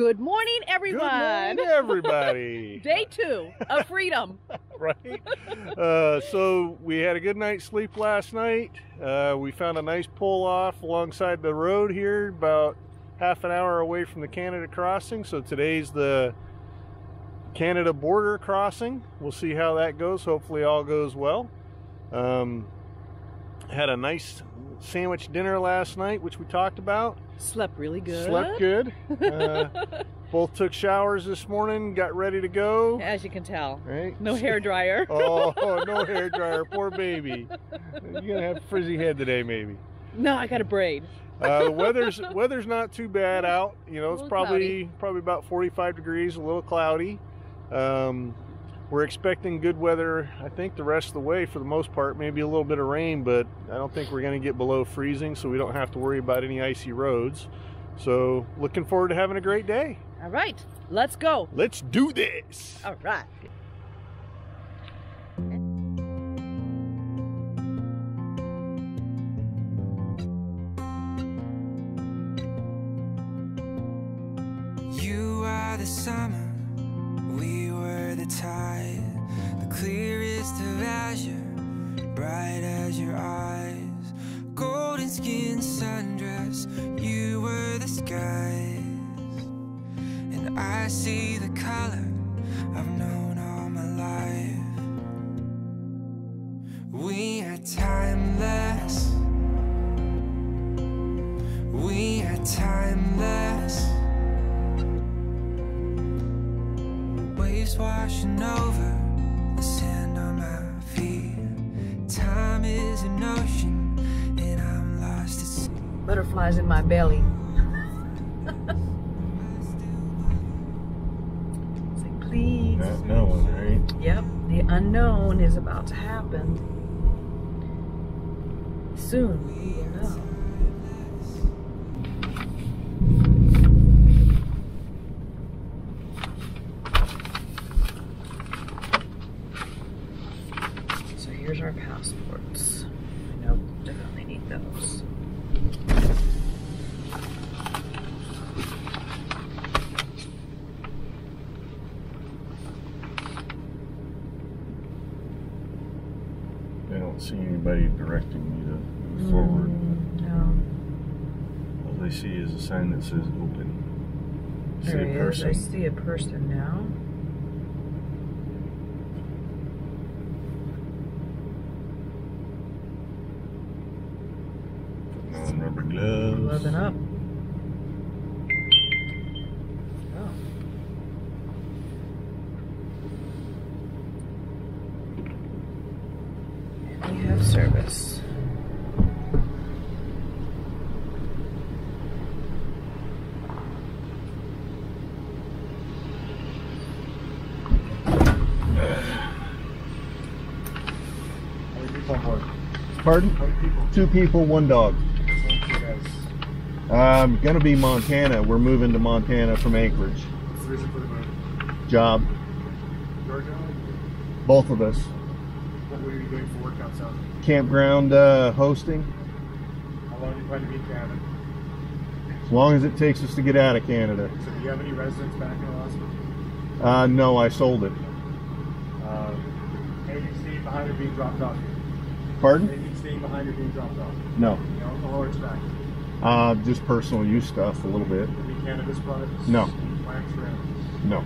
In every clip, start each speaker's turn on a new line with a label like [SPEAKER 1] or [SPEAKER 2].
[SPEAKER 1] Good morning, everyone.
[SPEAKER 2] Good morning, everybody.
[SPEAKER 1] Day 2 of freedom.
[SPEAKER 2] Right. So we had a good night's sleep last night. We found a nice pull off alongside the road here, about half an hour away from the Canada crossing. So today's the Canada border crossing. We'll see how that goes. Hopefully all goes well. Had a nice sandwich dinner last night, which we talked about.
[SPEAKER 1] Slept really good.
[SPEAKER 2] Slept good. Both took showers this morning, got ready to go.
[SPEAKER 1] As you can tell.
[SPEAKER 2] Right?
[SPEAKER 1] No hair dryer.
[SPEAKER 2] Oh, no hair dryer. Poor baby. You're going to have a frizzy head today, maybe.
[SPEAKER 1] No, I got a braid.
[SPEAKER 2] Weather's not too bad out. You know, it's probably about 45 degrees, a little cloudy. We're expecting good weather, I think, the rest of the way for the most part. Maybe a little bit of rain, but I don't think we're going to get below freezing, so we don't have to worry about any icy roads. So, looking forward to having a great day.
[SPEAKER 1] All right, let's go.
[SPEAKER 2] Let's do this.
[SPEAKER 1] All right.
[SPEAKER 3] You are the summer, we were the tide, the clearest of azure, bright as your eyes, golden skin sundress, you were the skies, and I see the color I've known all my life. We are timeless, we are timeless. Waves washing over the sand on my feet. Time is an ocean and I'm lost at sea.
[SPEAKER 1] Butterflies in my belly. Say please.
[SPEAKER 2] Not knowing, right?
[SPEAKER 1] Yep, the unknown is about to happen. Soon we will know. Here's our passports. I know, definitely need those.
[SPEAKER 2] I don't see anybody directing me to move forward.
[SPEAKER 1] No.
[SPEAKER 2] All I see is a sign that says open.
[SPEAKER 1] There
[SPEAKER 2] See
[SPEAKER 1] he
[SPEAKER 2] a
[SPEAKER 1] is.
[SPEAKER 2] person.
[SPEAKER 1] I see a person now.
[SPEAKER 2] Rubber gloves.
[SPEAKER 1] Loading up. Oh. And we have service.
[SPEAKER 4] How many people on board?
[SPEAKER 2] Pardon?
[SPEAKER 4] How many people?
[SPEAKER 2] 2 people, 1 dog. Gonna be Montana. We're moving to Montana from Anchorage.
[SPEAKER 4] What's the reason for the move?
[SPEAKER 2] Job.
[SPEAKER 4] Georgia?
[SPEAKER 2] Both of us.
[SPEAKER 4] What will you be doing for work out south?
[SPEAKER 2] Campground hosting.
[SPEAKER 4] How long do you plan to be in Canada?
[SPEAKER 2] As long as it takes us to get out of Canada.
[SPEAKER 4] So do you have any residents back in Alaska?
[SPEAKER 2] No, I sold it.
[SPEAKER 4] Anything staying behind or being dropped off?
[SPEAKER 2] Pardon?
[SPEAKER 4] Anything staying behind or being dropped off?
[SPEAKER 2] No.
[SPEAKER 4] No, or it's back?
[SPEAKER 2] Just personal use stuff, a little bit.
[SPEAKER 4] Any cannabis products?
[SPEAKER 2] No.
[SPEAKER 4] Plants or animals?
[SPEAKER 2] No.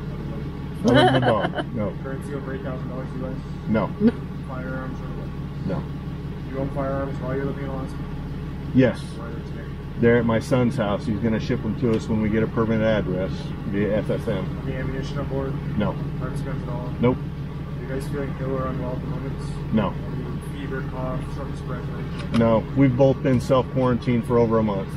[SPEAKER 2] Other than the dog. No.
[SPEAKER 4] Currency over $8,000 US?
[SPEAKER 2] No.
[SPEAKER 4] Firearms or what?
[SPEAKER 2] No.
[SPEAKER 4] Do you own firearms while you're living in Alaska?
[SPEAKER 2] Yes.
[SPEAKER 4] Where are they today?
[SPEAKER 2] They're at my son's house. He's going to ship them to us when we get a permanent address via FFM.
[SPEAKER 4] Any ammunition on board?
[SPEAKER 2] No.
[SPEAKER 4] Hard guns at all?
[SPEAKER 2] Nope.
[SPEAKER 4] Are you guys feeling ill or unwell at the moment?
[SPEAKER 2] No.
[SPEAKER 4] Any fever, cough, shortness of breath, or anything like that?
[SPEAKER 2] No. We've both been self-quarantined for over a month.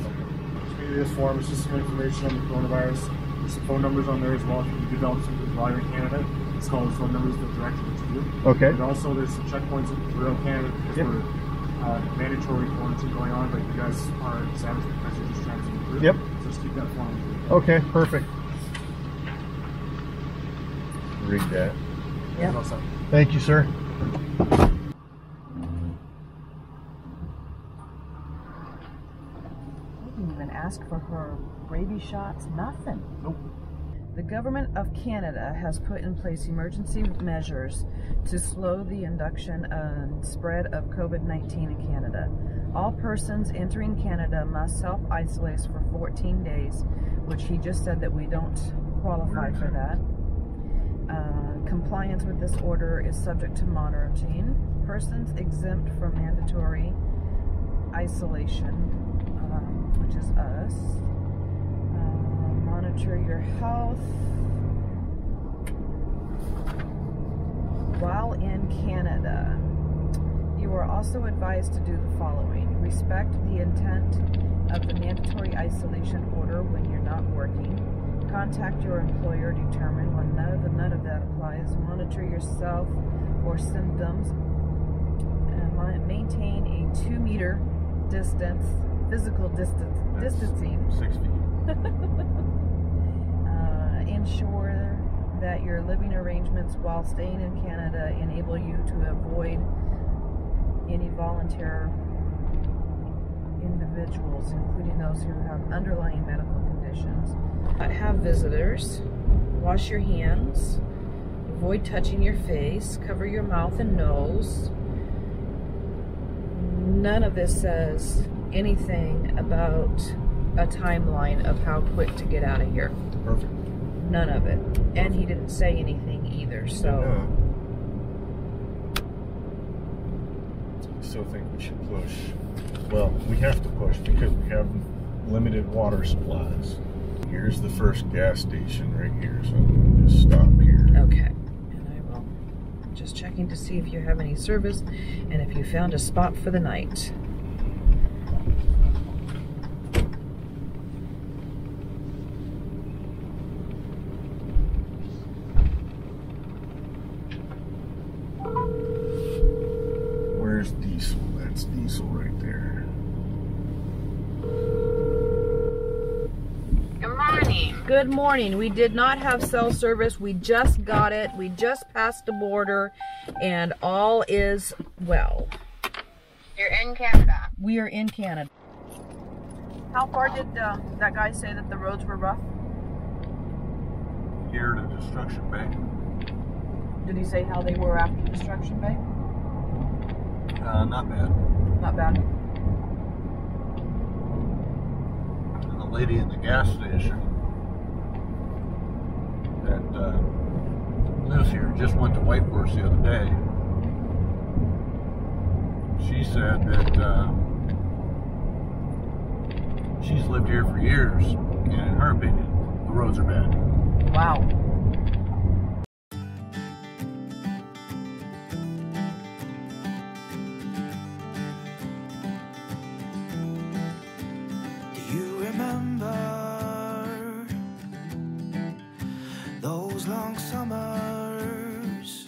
[SPEAKER 4] This form is just some information on the coronavirus. There's some phone numbers on there as well if you develop symptoms while you're in Canada. It's called phone numbers that direct you to you.
[SPEAKER 2] Okay.
[SPEAKER 4] And also there's some checkpoints throughout Canada because we're mandatory quarantine going on, but you guys are exempt because you're just transiting through.
[SPEAKER 2] Yep.
[SPEAKER 4] So just keep that form with you.
[SPEAKER 2] Okay, perfect. Read that.
[SPEAKER 1] Yep.
[SPEAKER 4] Well said.
[SPEAKER 2] Thank you, sir.
[SPEAKER 1] Ask for her rabies shots, nothing.
[SPEAKER 2] Nope.
[SPEAKER 1] The government of Canada has put in place emergency measures to slow the induction and spread of COVID-19 in Canada. All persons entering Canada must self-isolate for 14 days, which he just said that we don't qualify for that. Compliance with this order is subject to monitoring. Persons exempt from mandatory isolation, which is us. Monitor your health while in Canada. You are also advised to do the following. Respect the intent of the mandatory isolation order when you're not working. Contact your employer, determine when none of that applies. Monitor yourself or symptoms. And maintain a 2-meter distance, physical distancing.
[SPEAKER 2] 6 feet.
[SPEAKER 1] Ensure that your living arrangements while staying in Canada enable you to avoid any volunteer individuals, including those who have underlying medical conditions. Have visitors. Wash your hands. Avoid touching your face. Cover your mouth and nose. None of this says anything about a timeline of how quick to get out of here.
[SPEAKER 2] Perfect.
[SPEAKER 1] None of it. And he didn't say anything either, so.
[SPEAKER 2] I still think we should push. Well, we have to push because we have limited water supplies. Here's the first gas station right here, so I'm going to just stop here.
[SPEAKER 1] Okay. And I will just checking to see if you have any service and if you found a spot for the night.
[SPEAKER 2] Where's diesel? That's diesel right there.
[SPEAKER 1] Good morning. Good morning. We did not have cell service. We just got it. We just passed the border and all is well.
[SPEAKER 5] You're in Canada.
[SPEAKER 1] We are in Canada. How far did that guy say that the roads were rough?
[SPEAKER 2] Here to Destruction Bay.
[SPEAKER 1] Did he say how they were after Destruction Bay?
[SPEAKER 2] Not bad.
[SPEAKER 1] Not bad.
[SPEAKER 2] And the lady in the gas station that lives here just went to Whitehorse the other day. She said that she's lived here for years, and in her opinion, the roads are bad.
[SPEAKER 1] Wow.
[SPEAKER 3] Do you remember those long summers?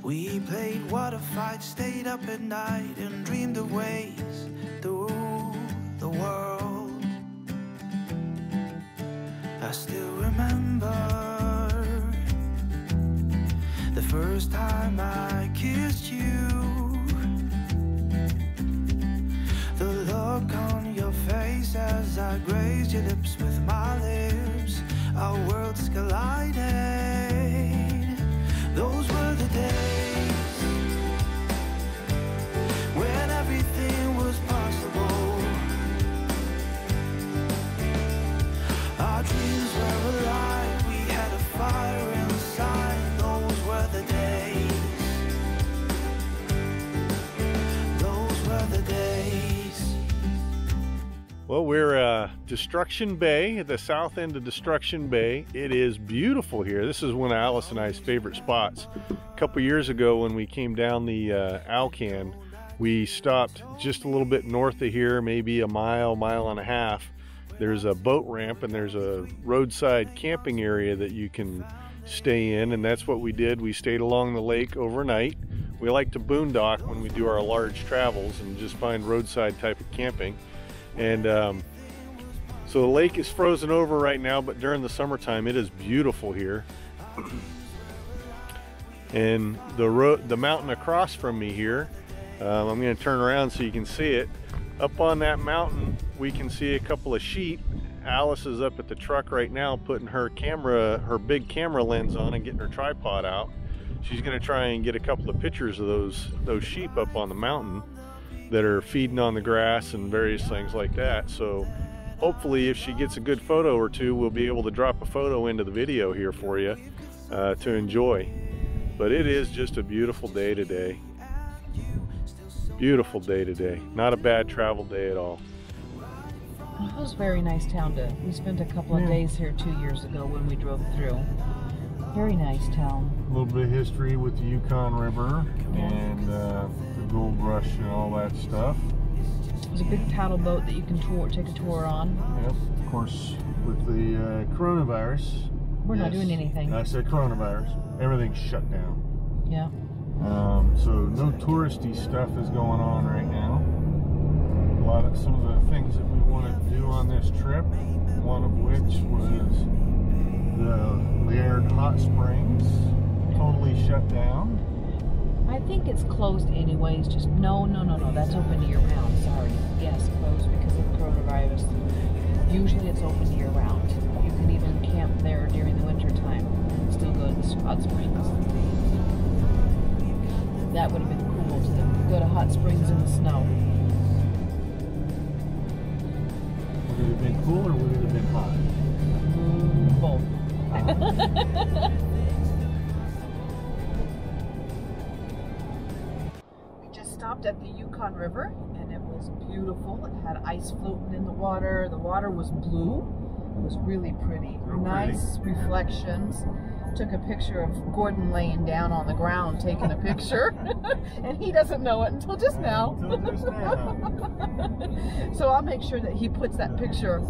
[SPEAKER 3] We played water fights, stayed up at night, and dreamed of ways through the world. I still remember the first time I kissed you, the look on your face as I grazed your lips with my lips. Our worlds collided. Those were the days when everything was possible. Our dreams were alive, we had a fire inside. Those were the days. Those were the days.
[SPEAKER 2] Well, we're Destruction Bay, at the south end of Destruction Bay. It is beautiful here. This is one of Alice and I's favorite spots. A couple years ago when we came down the ALCAN, we stopped just a little bit north of here, maybe a mile, mile and a half. There's a boat ramp and there's a roadside camping area that you can stay in, and that's what we did. We stayed along the lake overnight. We like to boondock when we do our large travels and just find roadside type of camping. And so the lake is frozen over right now, but during the summertime it is beautiful here. And the mountain across from me here, I'm going to turn around so you can see it. Up on that mountain we can see a couple of sheep Alice is up at the truck right now putting her big camera lens on and getting her tripod out. She's going to try and get a couple of pictures of those sheep up on the mountain that are feeding on the grass and various things like that. So hopefully if she gets a good photo or two, we'll be able to drop a photo into the video here for you to enjoy. But it is just a beautiful day today. Beautiful day today. Not a bad travel day at all.
[SPEAKER 1] It was a very nice town we spent a couple of days here 2 years ago when we drove through. Very nice town.
[SPEAKER 2] A little bit of history with the Yukon River and the gold rush and all that stuff.
[SPEAKER 1] There's a big paddle boat that you can take a tour on.
[SPEAKER 2] Yep, of course, with the coronavirus.
[SPEAKER 1] We're not doing anything.
[SPEAKER 2] I said coronavirus. Everything's shut down.
[SPEAKER 1] Yeah.
[SPEAKER 2] So no touristy stuff is going on right now. Some of the things that we wanted to do on this trip, one of which was the Laird Hot Springs, totally shut down.
[SPEAKER 1] I think it's closed anyways. Just no, that's open year round. Sorry. Yes, closed because of the coronavirus. Usually it's open year round. You can even camp there during the winter time and still go to the hot springs. That would have been cool to go to hot springs in the snow.
[SPEAKER 2] Would it have been cool or would it have been hot?
[SPEAKER 1] Both. We just stopped at the Yukon River and it was beautiful. It had ice floating in the water. The water was blue. It was really pretty. Nice reflections. Took a picture of Gordon laying down on the ground taking a picture. And he doesn't know it until just now. So I'll make sure that he puts that picture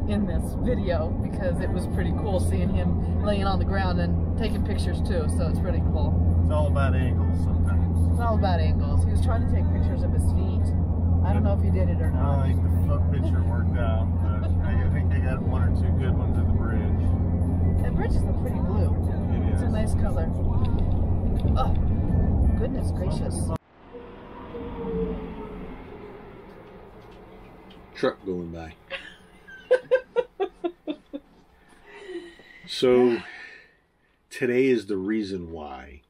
[SPEAKER 1] in this video because it was pretty cool seeing him laying on the ground and taking pictures too, so it's pretty cool.
[SPEAKER 2] It's all about angles sometimes.
[SPEAKER 1] It's all about angles. He was trying to take pictures of his feet. I don't know if he did it or not.
[SPEAKER 2] I think the foot picture worked out, but I think they got one or two good ones at the bridge.
[SPEAKER 1] The bridge is pretty blue.
[SPEAKER 2] It is.
[SPEAKER 1] It's a nice color. Oh, goodness gracious.
[SPEAKER 2] Truck going by. So today is the reason why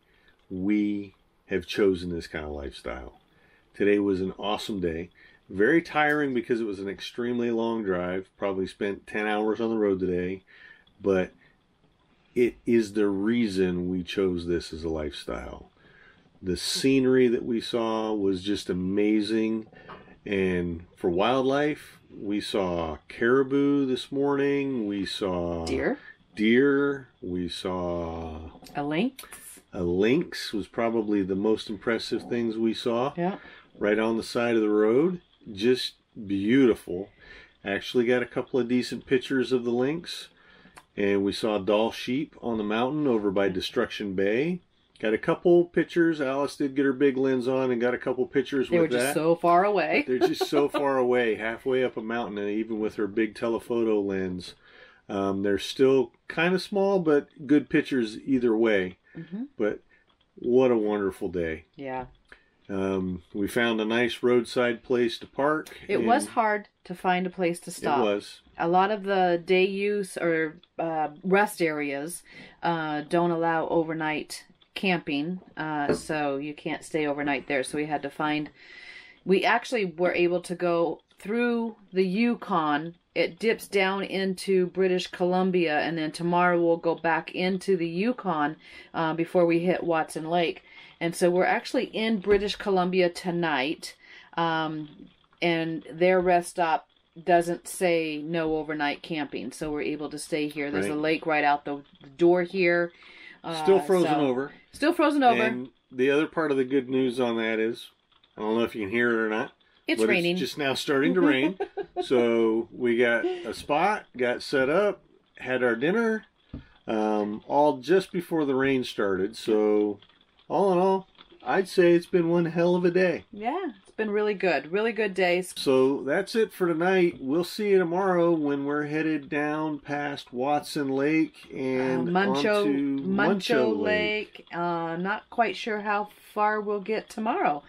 [SPEAKER 2] we have chosen this kind of lifestyle. Today was an awesome day. Very tiring because it was an extremely long drive. Probably spent 10 hours on the road today. But it is the reason we chose this as a lifestyle. The scenery that we saw was just amazing. And for wildlife, we saw caribou this morning. We saw deer. We saw
[SPEAKER 1] a lynx.
[SPEAKER 2] A lynx was probably the most impressive things we saw.
[SPEAKER 1] Yeah.
[SPEAKER 2] Right on the side of the road. Just beautiful. Actually got a couple of decent pictures of the lynx. And we saw Dahl sheep on the mountain over by Destruction Bay. Got a couple pictures. Alice did get her big lens on and got a couple pictures with that.
[SPEAKER 1] They were just so far away.
[SPEAKER 2] They're just so far away, halfway up a mountain, and even with her big telephoto lens, they're still kind of small, but good pictures either way. Mm-hmm. But what a wonderful day.
[SPEAKER 1] Yeah.
[SPEAKER 2] We found a nice roadside place to park.
[SPEAKER 1] It was hard to find a place to stop.
[SPEAKER 2] It was.
[SPEAKER 1] A lot of the day use or rest areas don't allow overnight camping, so you can't stay overnight there. So we had to find, we actually were able to go through the Yukon. It dips down into British Columbia, and then tomorrow we'll go back into the Yukon before we hit Watson Lake. And so we're actually in British Columbia tonight, and their rest stop doesn't say no overnight camping, so we're able to stay here. There's a lake right out the door here.
[SPEAKER 2] Still frozen over.
[SPEAKER 1] Still frozen over.
[SPEAKER 2] And the other part of the good news on that is, I don't know if you can hear it or not.
[SPEAKER 1] It's raining.
[SPEAKER 2] It's just now starting to rain. So we got a spot, got set up, had our dinner, all just before the rain started. So all in all, I'd say it's been one hell of a day.
[SPEAKER 1] Yeah, it's been really good. Really good days.
[SPEAKER 2] So that's it for tonight. We'll see you tomorrow when we're headed down past Watson Lake and onto Muncho Lake.
[SPEAKER 1] Not quite sure how far we'll get tomorrow.